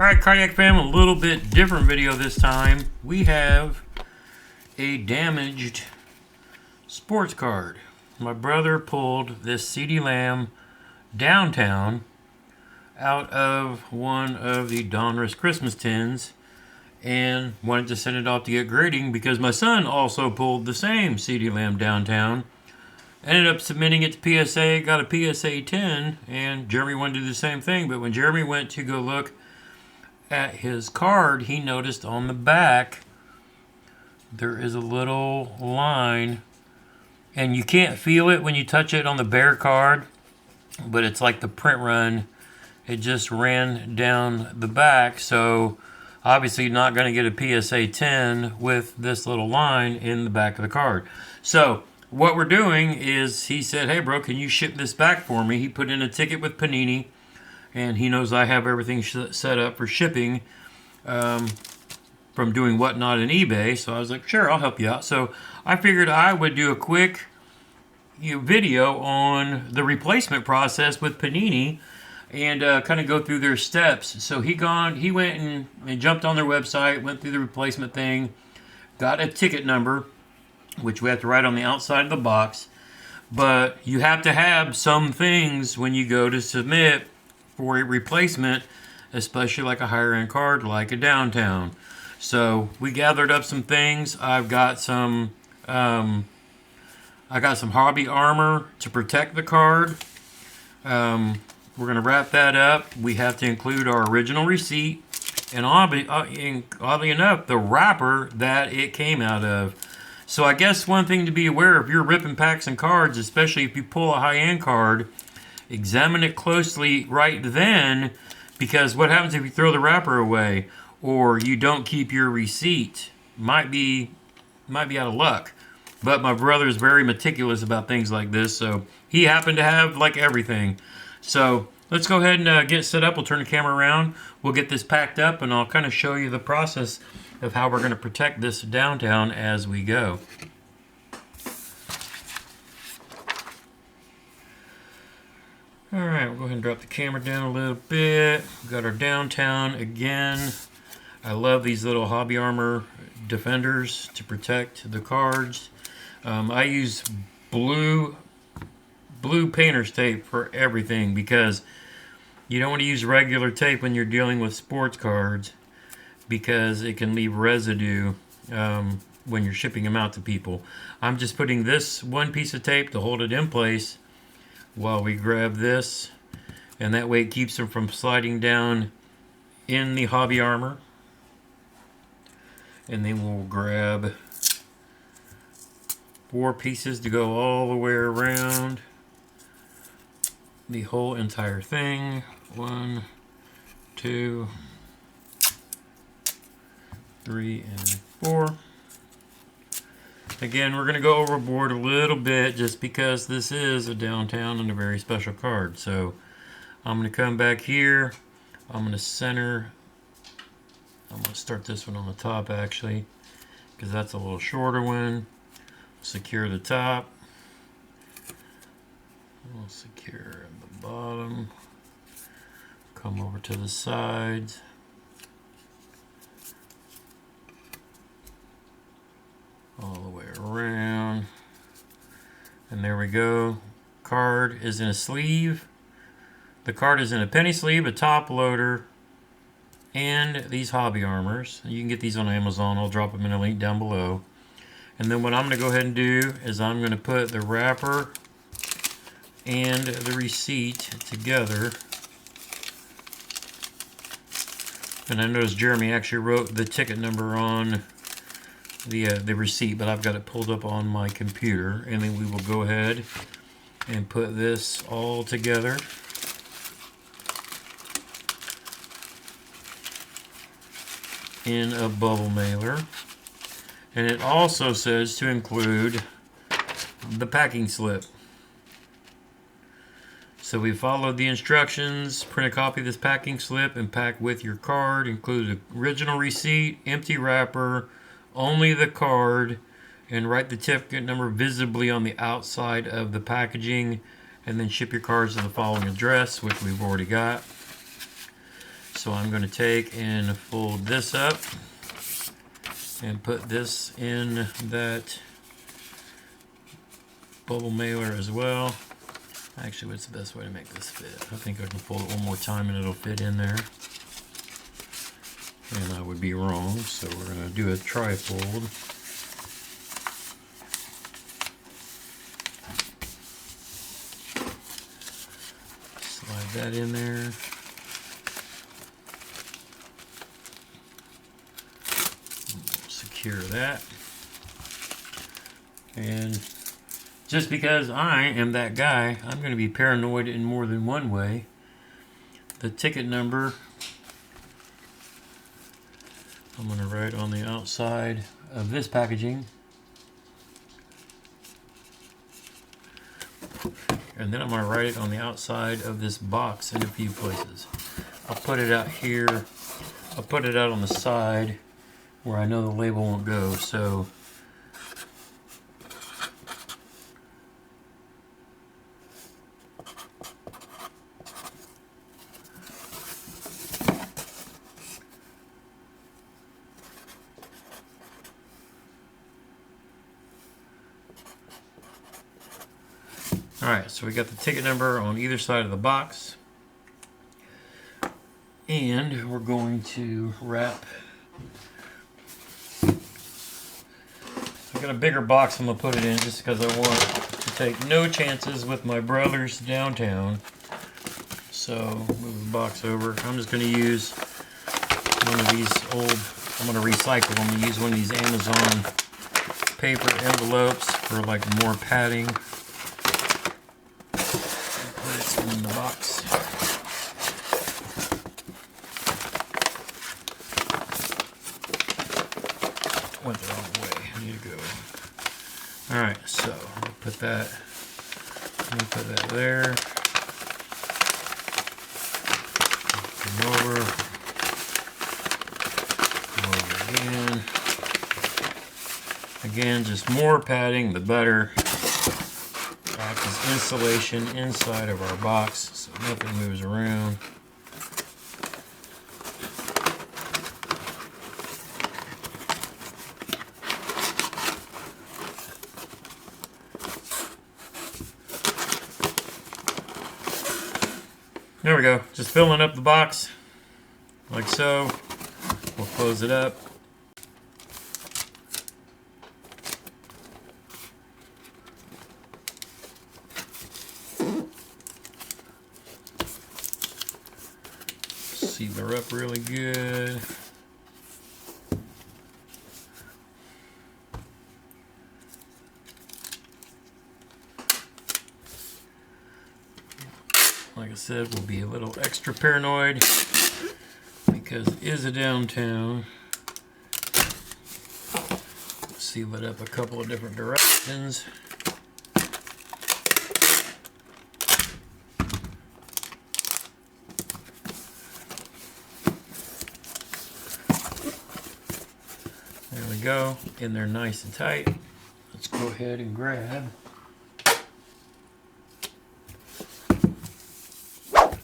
Alright, Cardiac Fam, a little bit different video this time. We have a damaged sports card. My brother pulled this CD Lamb Downtown out of one of the Donruss Christmas tins and wanted to send it off to get grading because my son also pulled the same CD Lamb Downtown. Ended up submitting it to PSA, got a PSA 10, and Jeremy wanted to do the same thing. But when Jeremy went to go look at his card, he noticed on the back there is a little line, and you can't feel it when you touch it on the bare card, but it's like the print run. It just ran down the back, so obviously you're not going to get a PSA 10 with this little line in the back of the card. So what we're doing is, he said, hey bro, can you ship this back for me? He put in a ticket with Panini, and he knows I have everything set up for shipping from doing Whatnot and eBay. So I was like, sure, I'll help you out. So I figured I would do a quick video on the replacement process with Panini and kind of go through their steps. So he went and jumped on their website, went through the replacement thing, got a ticket number, which we have to write on the outside of the box. But you have to have some things when you go to submit for a replacement, especially like a higher end card like a Downtown. So we gathered up some things. I've got some hobby armor to protect the card. We're going to wrap that up. We have to include our original receipt and oddly enough, the wrapper that it came out of. So I guess one thing to be aware of, if you're ripping packs and cards, especially if you pull a high-end card, examine it closely right then, because what happens if you throw the wrapper away or you don't keep your receipt? Might be out of luck. But my brother is very meticulous about things like this, so he happened to have like everything. So let's go ahead and get set up. We'll turn the camera around. We'll get this packed up, and I'll kind of show you the process of how we're going to protect this Downtown as we go. Alright, we'll go ahead and drop the camera down a little bit. We've got our Downtown again. I love these little hobby armor defenders to protect the cards. I use blue painter's tape for everything because you don't want to use regular tape when you're dealing with sports cards because it can leave residue when you're shipping them out to people. I'm just putting this one piece of tape to hold it in place while we grab this, and that way it keeps them from sliding down in the hobby armor. And then we'll grab 4 pieces to go all the way around the whole entire thing. 1, 2, 3, and 4. Again, we're going to go overboard a little bit just because this is a Downtown and a very special card. So I'm going to come back here. I'm going to center. I'm going to start this one on the top actually, because that's a little shorter one. Secure the top. We'll secure the bottom. Come over to the sides. All the way around, and there we go. Card is in a sleeve. The card is in a penny sleeve, a top loader, and these hobby armors. You can get these on Amazon. I'll drop them in a link down below. And then what I'm going to go ahead and do is I'm going to put the wrapper and the receipt together. And I noticed Jeremy actually wrote the ticket number on the receipt, but I've got it pulled up on my computer. And then we will go ahead and put this all together. In a bubble mailer. And it also says to include the packing slip. So we followed the instructions. Print a copy of this packing slip and pack with your card. Include the original receipt, empty wrapper, only the card, and write the ticket number visibly on the outside of the packaging, and then ship your cards to the following address, which we've already got. So I'm going to take and fold this up and put this in that bubble mailer as well. Actually, what's the best way to make this fit? I think I can fold it one more time and it'll fit in there. And I would be wrong, so we're going to do a tri-fold. Slide that in there. Secure that. And just because I am that guy, I'm going to be paranoid in more than one way. The ticket number, I'm going to write on the outside of this packaging. And then I'm going to write it on the outside of this box in a few places. I'll put it out here. I'll put it out on the side where I know the label won't go. So alright, so we got the ticket number on either side of the box. And we're going to wrap. I got a bigger box I'm going to put it in just because I want to take no chances with my brothers downtown. So, move the box over. I'm just going to use one of these old, I'm going to recycle them and use one of these Amazon paper envelopes for like more padding. Put it in the box. Went the wrong way. I need to go. Alright, so I'll put that there. Come over again. Again, just more padding, the better. Act as insulation inside of our box so nothing moves around. There we go, just filling up the box, like so. We'll close it up. Seal her up really good. Like I said, we'll be a little extra paranoid because it is a downtown. Seal it up a couple of different directions. There we go, in there nice and tight. Let's go ahead and grab.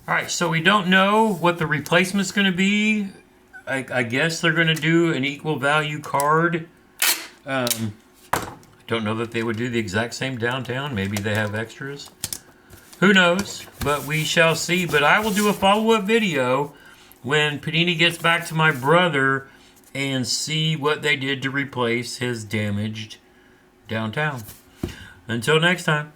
Alright, so we don't know what the replacement's going to be. I guess they're going to do an equal value card. I don't know that they would do the exact same downtown. Maybe they have extras. Who knows? But we shall see. But I will do a follow-up video when Panini gets back to my brother and see what they did to replace his damaged downtown. Until next time.